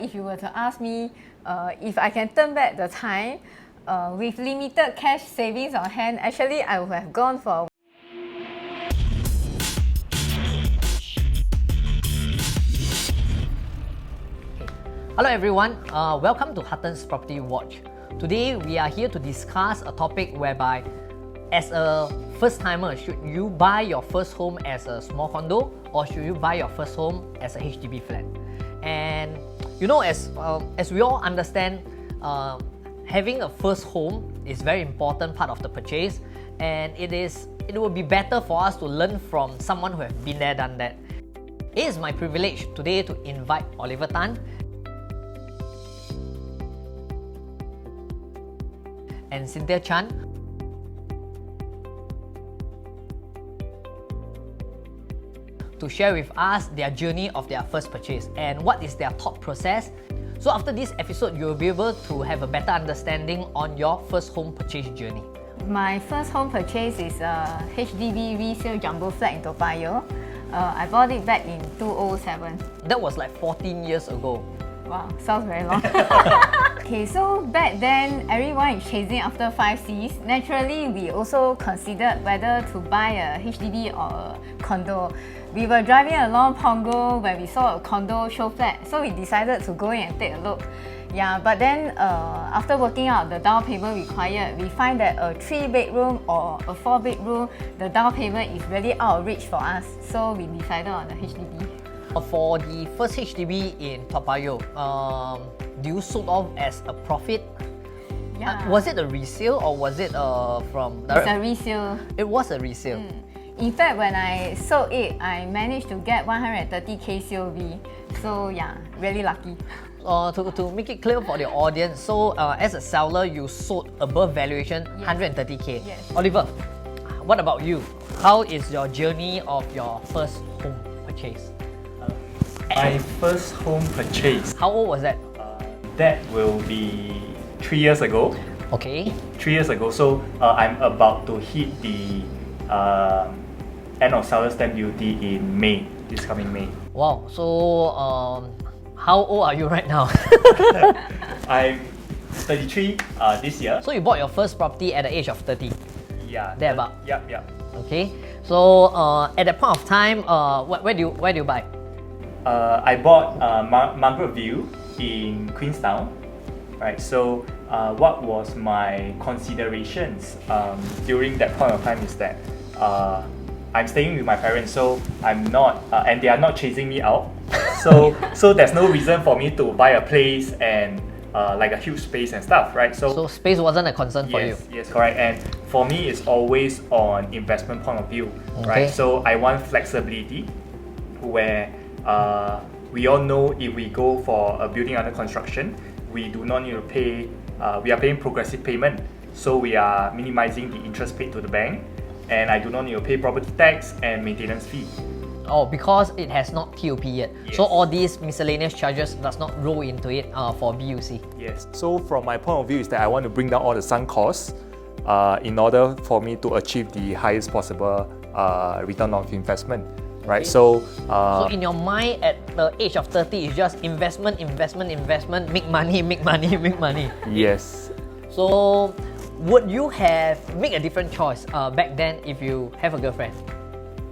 If you were to ask me if I can turn back the time with limited cash savings on hand, actually I would have gone for Hello everyone, welcome to Huttons Property Watch. Today we are here to discuss a topic whereby as a first timer, should you buy your first home as a small condo or should you buy your first home as a HDB flat? And you know, as we all understand, having a first home is very important part of the purchase, and it will be better for us to learn from someone who have been there, done that. It is my privilege today to invite Oliver Tan and Cynthia Chan to share with us their journey of their first purchase and what is their thought process. So after this episode, you will be able to have a better understanding on your first home purchase journey. my first home purchase is a HDB resale jumbo flat in Toa Payoh. I bought it back in 2007. That was like 14 years ago. Wow, sounds very long. Okay, so back then, everyone is chasing after 5Cs. Naturally, we also considered whether to buy a HDB or a condo. We were driving along Punggol when we saw a condo show flat, so we decided to go in and take a look. Yeah, but then after working out the down payment required, we find that a 3-bedroom or a 4-bedroom, the down payment is really out of reach for us. So we decided on the HDB. For the first HDB in Toa Payoh, do you sold off as a profit? Yeah. Was it a resale or was it from It's a resale. It was a resale. In fact, when I sold it, I managed to get 130k COV. So yeah, really lucky. To make it clear for the audience, so as a seller, you sold above valuation, Yes. 130k. Yes. Oliver, what about you? How is your journey of your first home purchase? My first home purchase, How old was that? that will be 3 years ago. Okay. 3 years ago, so I'm about to hit the end of seller stamp duty in May, this coming May. Wow. So how old are you right now? I'm 33 this year. So you bought your first property at the age of 30. Yeah. Thereabout. Yep. Okay. So at that point of time, where do you buy? I bought Margaret View in Queenstown. Right. So what was my considerations during that point of time is that I'm staying with my parents, so I'm not, and they are not chasing me out. So there's no reason for me to buy a place and like a huge space and stuff, right? So space wasn't a concern for you. Yes, correct. And for me, it's always on investment point of view, right? So I want flexibility, where we all know if we go for a building under construction, we do not need to pay. We are paying progressive payment, so we are minimizing the interest paid to the bank, and I do not need to pay property tax and maintenance fee. Oh, because it has not TOP yet. Yes. So all these miscellaneous charges does not roll into it for BUC. Yes. So from my point of view is that I want to bring down all the sunk costs in order for me to achieve the highest possible return of investment. Right. So in your mind at the age of 30, it's just investment, make money. Yes. So would you have make a different choice back then if you have a girlfriend?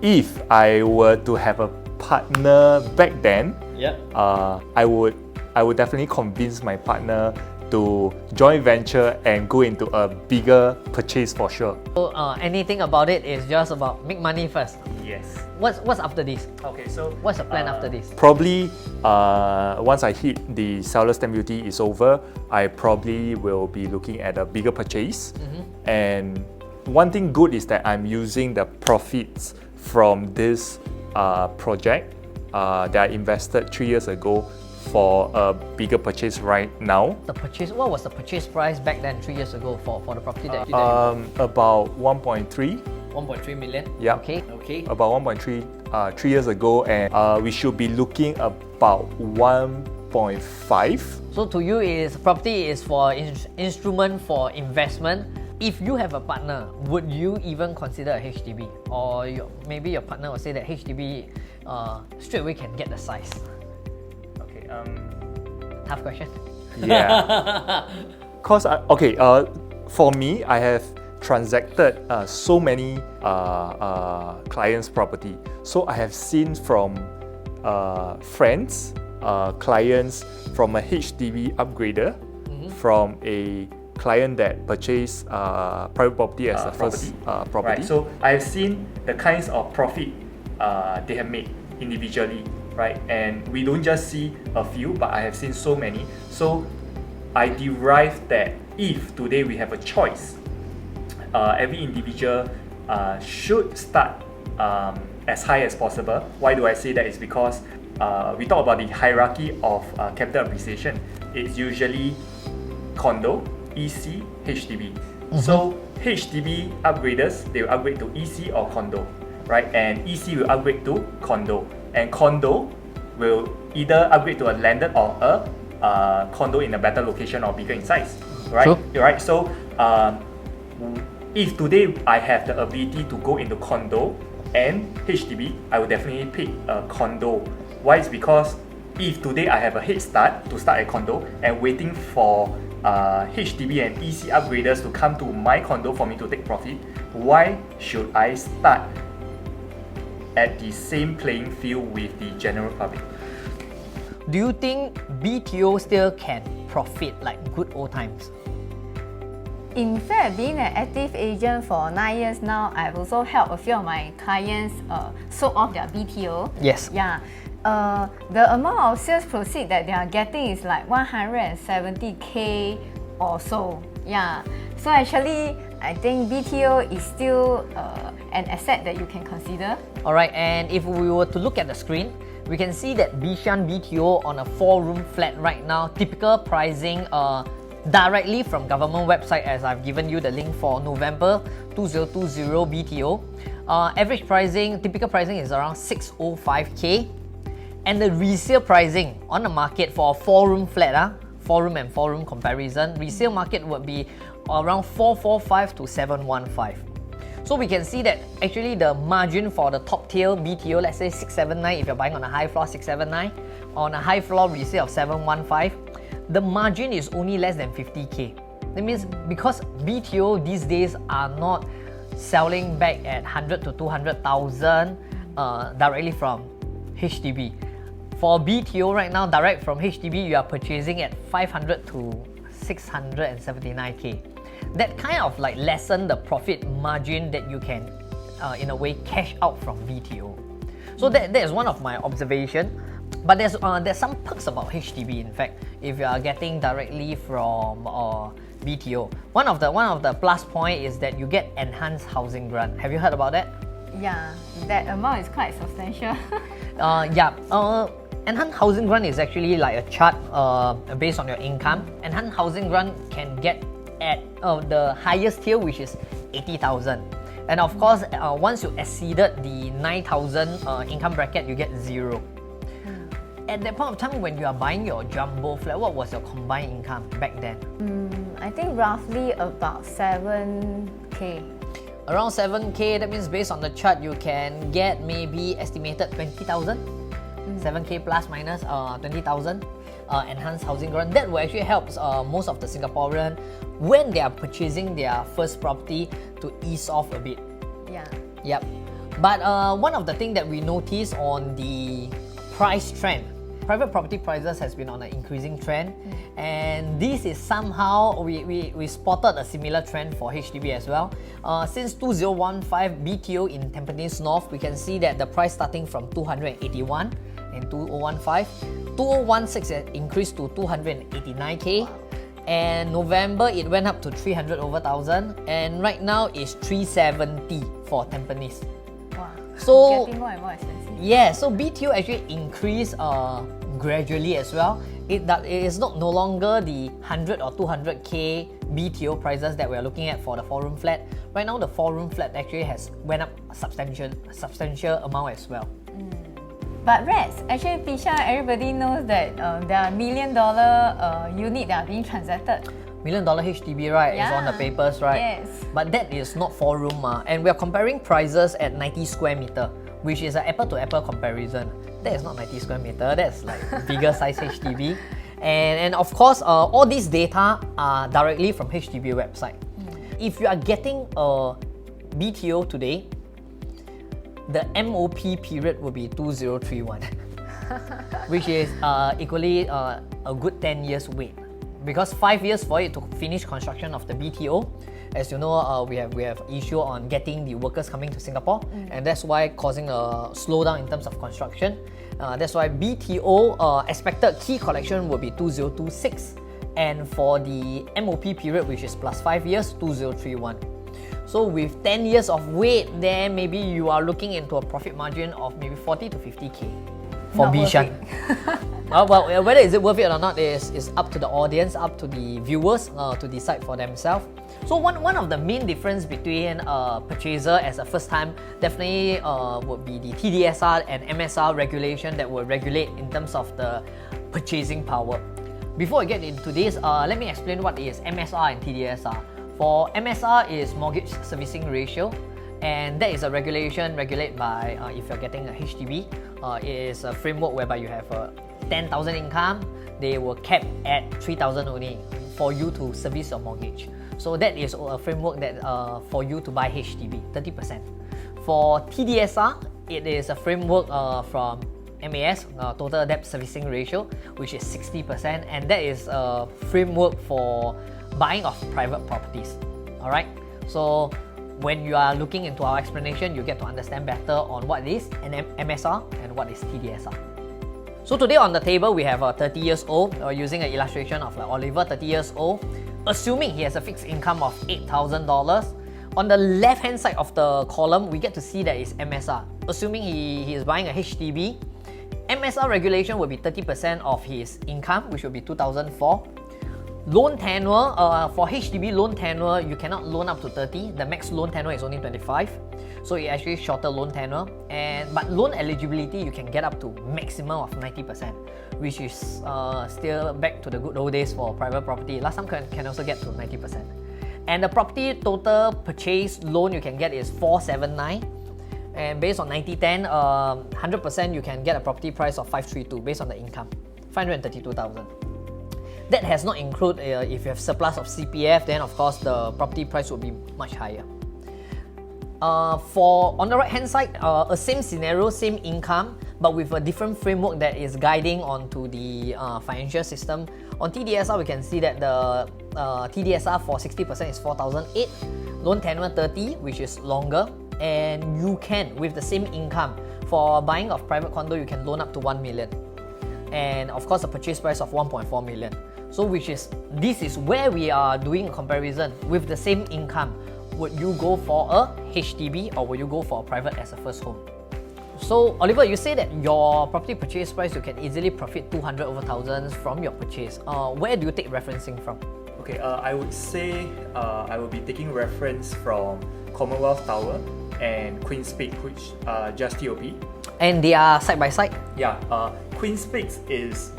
If I were to have a partner back then, I would definitely convince my partner to joint venture and go into a bigger purchase for sure. So anything about it is just about make money first. Yes. What's after this? Okay, so What's the plan after this? Probably once I hit the seller stamp duty is over, I probably will be looking at a bigger purchase. And one thing good is that I'm using the profits from this project that I invested 3 years ago for a bigger purchase right now. What was the purchase price back then 3 years ago for the property that you did? About 1.3. 1.3 million? Yeah. Okay. About 1.3 3 years ago, and we should be looking about 1.5. So to you, property is for instrument for investment. If you have a partner, would you even consider a HDB? Or maybe your partner will say that HDB straight away can get the size. Okay. Tough question. Yeah. Cause for me, I have transacted so many clients' property. So I have seen from friends, clients, from a HDB upgrader, from a client that purchased private property as a first property. Right. So I have seen the kinds of profit they have made individually, right? And we don't just see a few, but I have seen so many. So I derived that if today we have a choice, every individual should start as high as possible. Why do I say that? Is because we talk about the hierarchy of capital appreciation. It's usually condo, EC, HDB. So HDB upgraders, they will upgrade to EC or condo, right? And EC will upgrade to condo. And condo will either upgrade to a landed or a condo in a better location or bigger in size, right? Sure. Right. So if today I have the ability to go into condo and HDB, I will definitely pick a condo. Why? It's because if today I have a head start to start a condo and waiting for HDB and EC upgraders to come to my condo for me to take profit, why should I start at the same playing field with the general public? Do you think BTO still can profit like good old times? In fact, being an active agent for 9 years now, I've also helped a few of my clients sold off their BTO. Yes. Yeah. The amount of sales proceeds that they are getting is like 170K or so. Yeah. So actually, I think BTO is still an asset that you can consider. Alright, and if we were to look at the screen, we can see that Bishan BTO on a 4-room flat right now, typical pricing directly from government website, as I've given you the link for November 2020 BTO. Average pricing, typical pricing is around 605K. And the resale pricing on the market for a 4-room flat, 4-room and 4-room comparison, resale market would be around 445 to 715. So we can see that actually the margin for the top tier BTO, let's say 679, if you're buying on a high floor 679, on a high floor resale of 715, the margin is only less than 50K. That means because BTO these days are not selling back at 100 to 200,000 directly from HDB. For BTO right now, direct from HDB, you are purchasing at 500 to 679K. That kind of like lessen the profit margin that you can, in a way, cash out from BTO. So that is one of my observation. But there's some perks about HDB. In fact, if you are getting directly from BTO, one of the plus point is that you get enhanced housing grant. Have you heard about that? Yeah, that amount is quite substantial. Enhanced housing grant is actually like a chart based on your income. Enhanced housing grant can get at the highest tier, which is 80,000. And of course, once you exceeded the 9,000 income bracket, you get 0. At that point of time when you are buying your jumbo flat, what was your combined income back then? I think roughly about 7K. Around 7K, that means based on the chart, you can get maybe estimated 20,000. 7K plus minus 20,000 enhanced housing grant. That will actually help most of the Singaporeans when they are purchasing their first property to ease off a bit. Yeah. Yep. But one of the things that we notice on the price trend, private property prices has been on an increasing trend, and this is somehow we spotted a similar trend for HDB as well. Since 2015 BTO in Tampines North, we can see that the price starting from 281 in 2015, 2016 increased to 289K, and November it went up to 300,000, and right now it's 370 for Tampines. Wow. So Getting more and more expensive. yeah, so BTO actually increased gradually as well. It is no longer the 100 or 200K BTO prices that we are looking at for the 4-room flat. Right now, the 4-room flat actually has went up substantial amount as well. But Reds, actually Pisha, everybody knows that there are $1 million units that are being transacted. $1 million HDB, right? Yeah. It's on the papers, right? Yes. But that is not 4-room, and we are comparing prices at 90 square meter, which is an apple-to-apple comparison. That is not 90 square meter, that's like bigger size HDB. And of course, all these data are directly from HDB website. If you are getting a BTO today, the MOP period will be 2031, which is equally a good 10 years wait. Because 5 years for it to finish construction of the BTO. As you know, we have issue on getting the workers coming to Singapore, and that's why causing a slowdown in terms of construction. That's why BTO expected key collection will be 2026, and for the MOP period, which is plus 5 years, 2031. So with 10 years of wait, then maybe you are looking into a profit margin of maybe 40 to 50k for Bishan. Well, whether is it worth it or not is up to the audience, up to the viewers to decide for themselves. So one of the main difference between a purchaser as a first time definitely would be the TDSR and MSR regulation that will regulate in terms of the purchasing power. Before I get into this, let me explain what is MSR and TDSR. For MSR is mortgage servicing ratio, and that is a regulation regulated by if you're getting a HDB. It is a framework whereby you have a 10,000 income, they will cap at 3,000 only for you to service your mortgage. So that is a framework that for you to buy HDB, 30%. For TDSR, it is a framework from MAS, Total Debt Servicing Ratio, which is 60%, and that is a framework for buying of private properties. Alright, so when you are looking into our explanation, you get to understand better on what is an MSR and what is TDSR. So today on the table, we have a 30 years old, using an illustration of like Oliver, 30 years old, assuming he has a fixed income of $8,000. On the left hand side of the column, we get to see that is MSR. Assuming he is buying a HDB, MSR regulation will be 30% of his income, which will be 2004. Loan tenure, for HDB loan tenure, you cannot loan up to 30. The max loan tenure is only 25. So it actually shorter loan tenure. But loan eligibility, you can get up to maximum of 90%, which is still back to the good old days for private property. Last time can also get to 90%. And the property total purchase loan you can get is 479. And based on 90-10, 100% you can get a property price of 532 based on the income, 532,000. That has not included if you have surplus of CPF, then of course the property price will be much higher. For on the right hand side, a same scenario, same income, but with a different framework that is guiding onto the financial system. On TDSR, we can see that the TDSR for 60% is 4,008, loan tenure 30, which is longer, and you can, with the same income, for buying of private condo, you can loan up to 1 million. And of course, a purchase price of 1.4 million. So this is where we are doing a comparison with the same income. Would you go for a HDB or would you go for a private as a first home? So Oliver, you say that your property purchase price, you can easily profit 200 over thousands from your purchase. Where do you take referencing from? Okay, I would say I will be taking reference from Commonwealth Tower and Queen's Peak, which just TOP. And they are side by side? Yeah, Queen's Peak is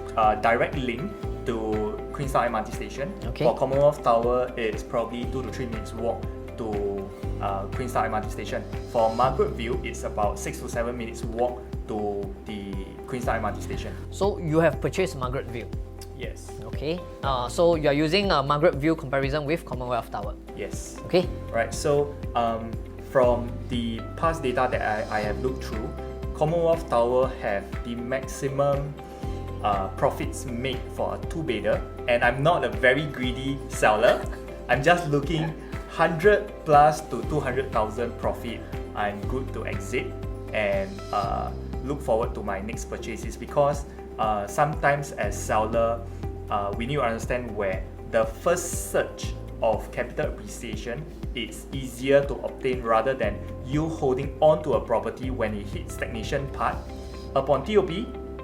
direct link to Queenstown MRT station. Okay. For Commonwealth Tower, it's probably 2 to 3 minutes walk to Queenstown MRT station. For Margaret View, it's about 6 to 7 minutes walk to the Queenstown MRT station. So you have purchased Margaret View? Yes. Okay. So you are using a Margaret View comparison with Commonwealth Tower? Yes. Okay. Right, so from the past data that I have looked through, Commonwealth Tower have the maximum profits made for a two-bedder, and I'm not a very greedy seller. I'm just looking 100 plus to 200,000 profit. I'm good to exit and look forward to my next purchases, because sometimes as seller, we need to understand where the first surge of capital appreciation is easier to obtain rather than you holding on to a property when it hits stagnation part. Upon TOP,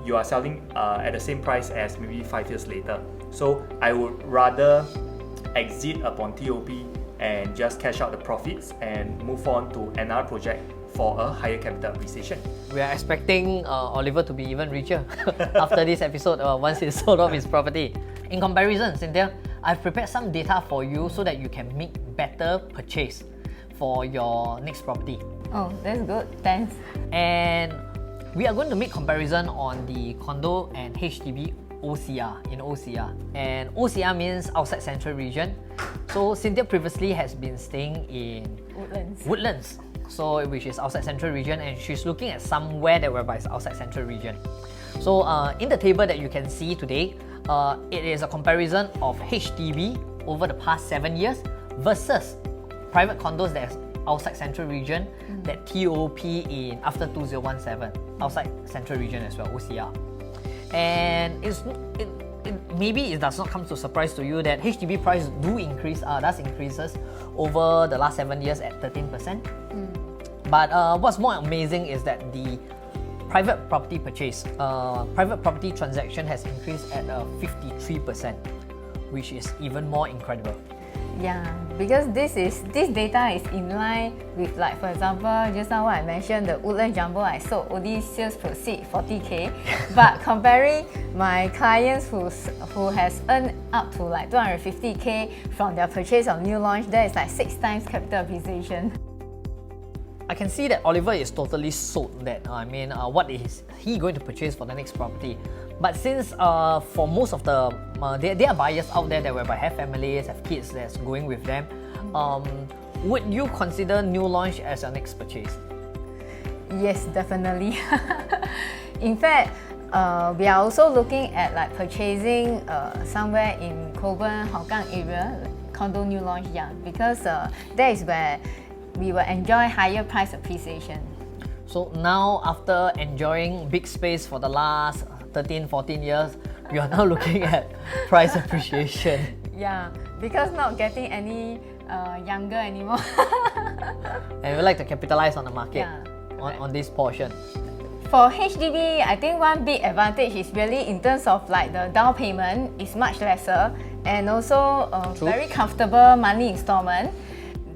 you are selling at the same price as maybe 5 years later. So I would rather exit upon TOP and just cash out the profits and move on to another project for a higher capital appreciation. We are expecting Oliver to be even richer after this episode once he sold off his property. In comparison, Cynthia, I've prepared some data for you so that you can make better purchase for your next property. Oh, that's good. Thanks. And we are going to make comparison on the condo and HDB OCR, in OCR. And OCR means outside central region. So Cynthia previously has been staying in Woodlands. So which is outside central region, and she's looking at somewhere that whereby it's outside central region. So in the table that you can see today, it is a comparison of HDB over the past 7 years versus private condos that's outside central region that TOP in after 2017, outside central region as well, OCR. And maybe it does not come to surprise to you that HDB price does increases over the last 7 years at 13%. But what's more amazing is that the private property purchase, private property transaction has increased at 53%, which is even more incredible. Yeah, because this data is in line with, like, for example, just now what I mentioned, the Woodland Jumbo I sold, only sales proceed 40k. But comparing my clients who has earned up to like 250k from their purchase of new launch, that is like 6 times capital appreciation. I can see that Oliver is totally sold that. What is he going to purchase for the next property? But since for most of the there are buyers out there that whereby have families, have kids that's going with them, would you consider new launch as your next purchase? Yes, definitely. In fact, we are also looking at like purchasing somewhere in Kovan, Hougang area, condo new launch, because that is where we will enjoy higher price appreciation. So now, after enjoying big space for the last 13-14 years, you are now looking at price appreciation. Yeah, because not getting any younger anymore. And we like to capitalize on the market, Yeah, on this portion. For HDB, I think one big advantage is really in terms of like the down payment is much lesser, and also very comfortable monthly installment.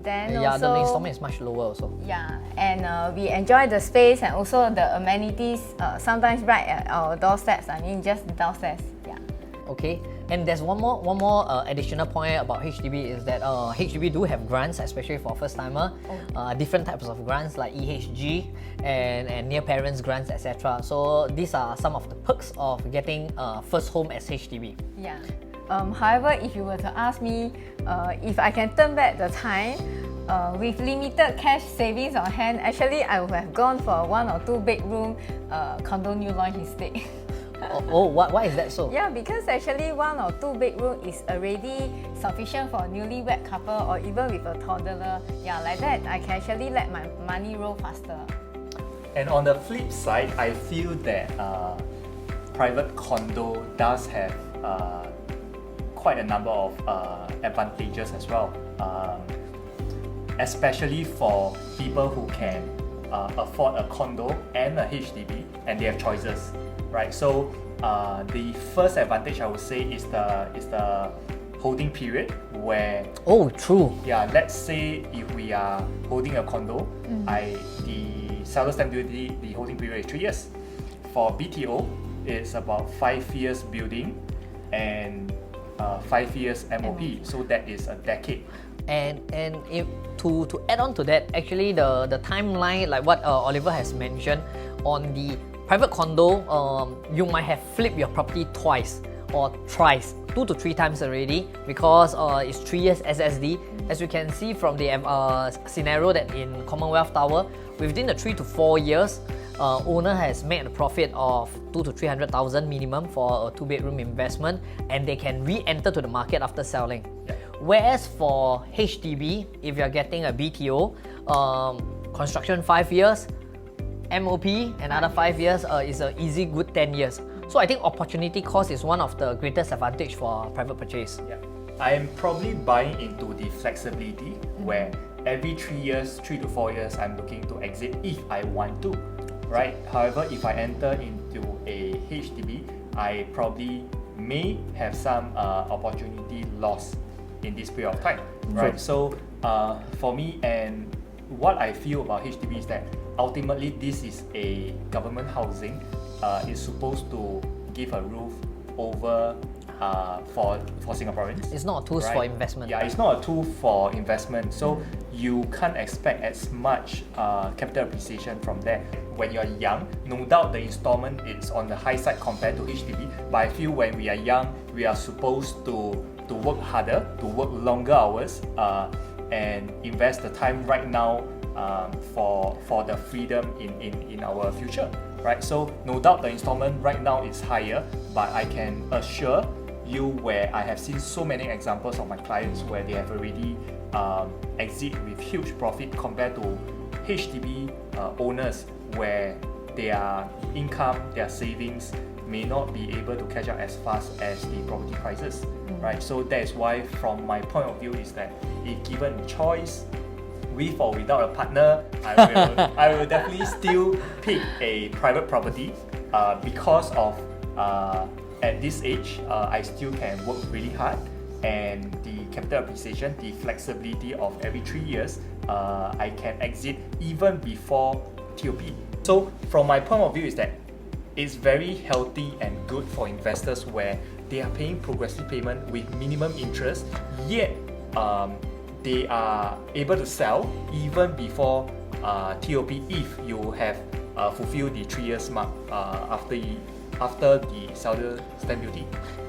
Then Yeah, also, the installment is much lower also. Yeah, and we enjoy the space and also the amenities sometimes right at our doorsteps. I mean, just downstairs. Yeah. Okay, and there's one more additional point about HDB is that HDB do have grants, especially for first timer, different types of grants like EHG and near parents grants, etc. So these are some of the perks of getting first home as HDB. Yeah. However, if you were to ask me if I can turn back the time, with limited cash savings on hand, actually I would have gone for 1 or 2 bedroom condo new launch instead. Why is that so? Yeah, because actually 1 or 2 bedroom is already sufficient for a newlywed couple or even with a toddler. Yeah, like that I can actually let my money roll faster. And on the flip side, I feel that private condo does have quite a number of advantages as well, especially for people who can afford a condo and a HDB and they have choices, right? So the first advantage I would say is the holding period, where true. Yeah, let's say if we are holding a condo, the seller stamp duty, the holding period is 3 years. For BTO, it's about 5 years building and 5 years MOP, so that is a decade. And if, to add on to that, actually the timeline, like what Oliver has mentioned, on the private condo, you might have flipped your property twice or thrice, 2 to 3 times already, because it's 3 years SSD. As you can see from the scenario that in Commonwealth Tower, within the 3 to 4 years, owner has made a profit of 200,000 to 300,000 minimum for a 2-bedroom investment, and they can re-enter to the market after selling. Yeah. Whereas for HDB, if you're getting a BTO, construction 5 years, MOP another 5 years, is an easy good 10 years. So I think opportunity cost is one of the greatest advantage for private purchase. Yeah. I am probably buying into the flexibility where every 3 to 4 years I'm looking to exit if I want to. Right. However, if I enter into a HDB, I probably may have some opportunity loss in this period of time. Right. So for me, and what I feel about HDB is that ultimately this is a government housing. It's supposed to give a roof over for Singaporeans. It's not a tool for investment. Yeah, it's not a tool for investment. So you can't expect as much capital appreciation from there. When you're young, no doubt the installment is on the high side compared to HDB. But I feel when we are young, we are supposed to work harder, to work longer hours, and invest the time right now for the freedom in our future. Right? So no doubt the installment right now is higher, but I can assure you where I have seen so many examples of my clients where they have already exit with huge profit compared to HDB owners where their income, their savings may not be able to catch up as fast as the property prices, right? So that is why from my point of view is that if given choice, with or without a partner, I will definitely still pick a private property because of at this age I still can work really hard, and the capital appreciation, the flexibility of every 3 years, I can exit even before TOP. So from my point of view is that it's very healthy and good for investors where they are paying progressive payment with minimum interest, yet they are able to sell even before TOP if you have fulfilled the 3 years mark after the seller stamp duty.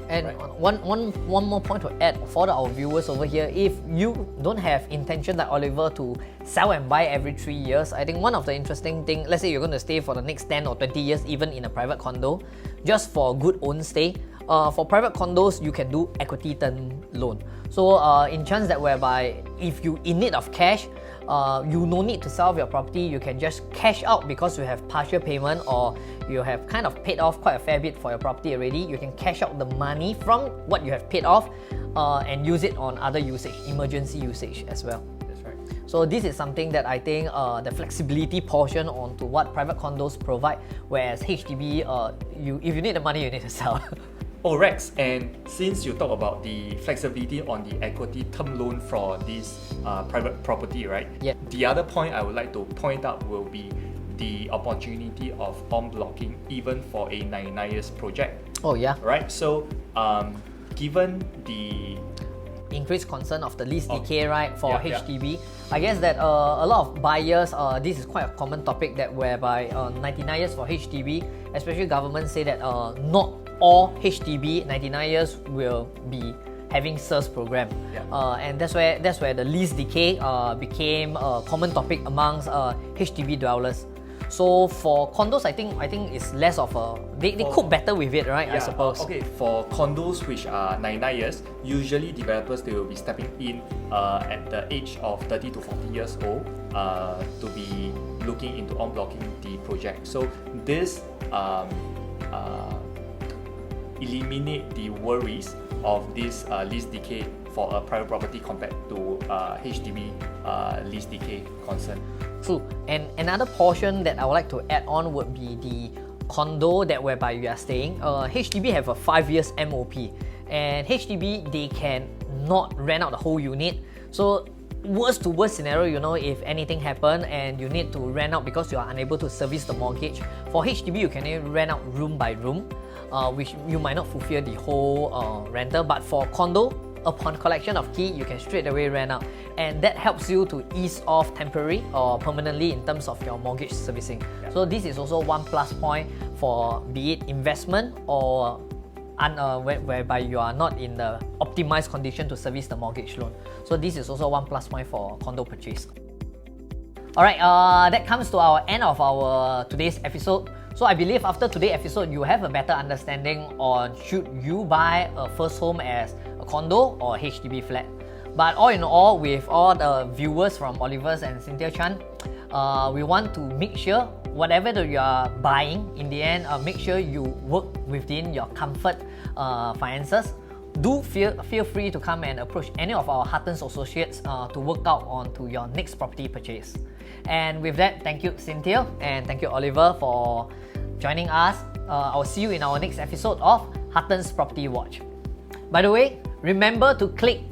And right. one more point to add for our viewers over here, if you don't have intention like Oliver to sell and buy every 3 years, I think one of the interesting thing, let's say you're going to stay for the next 10 or 20 years even in a private condo, just for a good own stay, for private condos you can do equity term loan. So in chance that whereby if you in need of cash, you no need to sell your property, you can just cash out because you have partial payment or you have kind of paid off quite a fair bit for your property already. You can cash out the money from what you have paid off and use it on other usage, emergency usage as well. That's right. So this is something that I think the flexibility portion onto what private condos provide, whereas HDB, if you need the money, you need to sell. Oh, Rex, and since you talk about the flexibility on the equity term loan for this private property, right? Yeah. The other point I would like to point out will be the opportunity of en blocking even for a 99 years project. Oh yeah. Right? So, given the increased concern of the lease decay, right, for Yeah. HDB. I guess that a lot of buyers, this is quite a common topic that whereby 99 years for HDB, especially government say that not all HDB 99 years will be having SIRS program. Yeah. And that's where the lease decay became a common topic amongst HDB dwellers. So for condos, I think it's less of a they cope better with it, right? I suppose. Okay, for condos which are 99 years, usually developers they will be stepping in at the age of 30 to 40 years old to be looking into en blocking the project. So this eliminate the worries of this lease decay for a private property compared to HDB lease decay concern. True. And another portion that I would like to add on would be the condo that whereby you are staying. HDB have a 5 years MOP, and HDB they can not rent out the whole unit. So worst to worst scenario, if anything happen and you need to rent out because you are unable to service the mortgage, for HDB you can rent out room by room, which you might not fulfill the whole rental. But for condo, upon collection of key, you can straight away rent out, and that helps you to ease off temporary or permanently in terms of your mortgage servicing. Yeah. So this is also one plus point for be it investment or whereby you are not in the optimized condition to service the mortgage loan. So this is also one plus point for condo purchase. Alright, that comes to our end of our today's episode. So I believe after today's episode, you have a better understanding on should you buy a first home as a condo or HDB flat. But all in all, with all the viewers from Oliver's and Cynthia Chan, we want to make sure whatever that you are buying, in the end, make sure you work within your comfort finances. Do feel free to come and approach any of our Huttons associates to work out onto your next property purchase. And with that, thank you Cynthia and thank you Oliver for joining us. I'll see you in our next episode of Huttons Property Watch. By the way, remember to click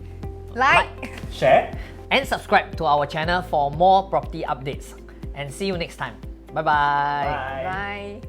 Like, Share, and subscribe to our channel for more property updates. And see you next time. Bye-bye. Bye. bye.